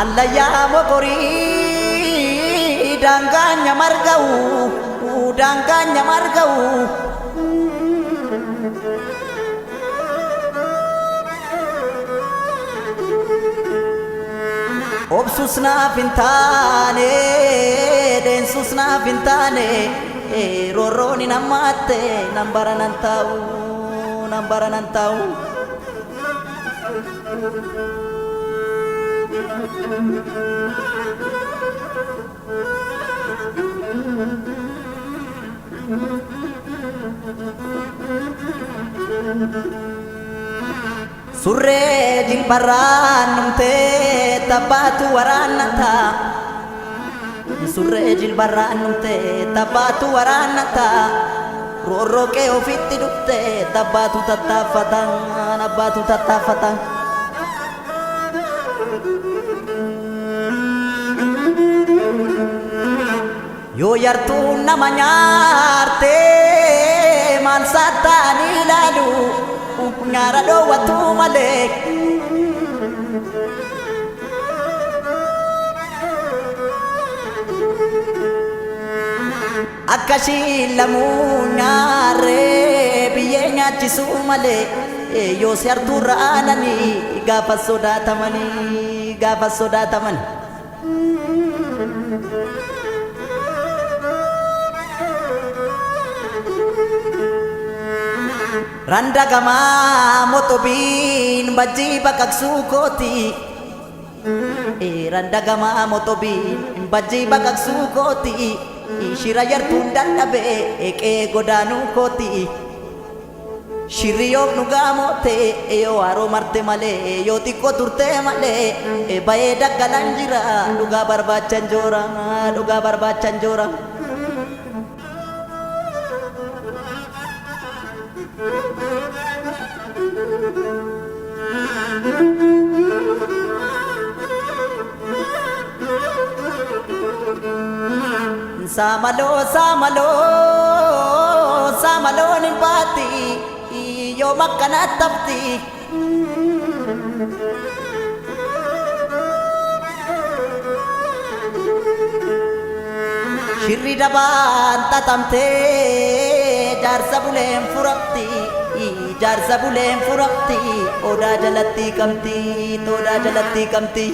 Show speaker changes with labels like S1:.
S1: Allayyaa mokorii daangaanya marga'u obsus naaf hin taane deensus naaf hin taane roorroon hin hammaatte nan baranan taa'u surree jilbarraan numtee taphaatu waraannata surree jilbarraan numtee taphaatu waraannata roorroo kee ofitti dhufte taphaatu tattaaffatan yoo yartuu nama nyaarte maal saattaan ilaalu nyaara dhoowwatu malee akkasii lamuu nyaarree biyyee nyaachisuu malee yoo si hartuurra aananii gaafa sodaataman randagamaa motobiin bajjii baqaqsuu kooti randagamaa motobiin bajjii baqaqsuu kooti shira yartuun dadhabe eqee godaanuu kooti shirri yoo dhugaa moote yoo haroo marte malee yoo xiqqoo turte malee bayee daggalan jira dhugaa barbaachan joora Samaloo ni baati yoo makkana tabti shirri dabaan tatamtee jaarsa buleen furaqti odaa jalatti kamti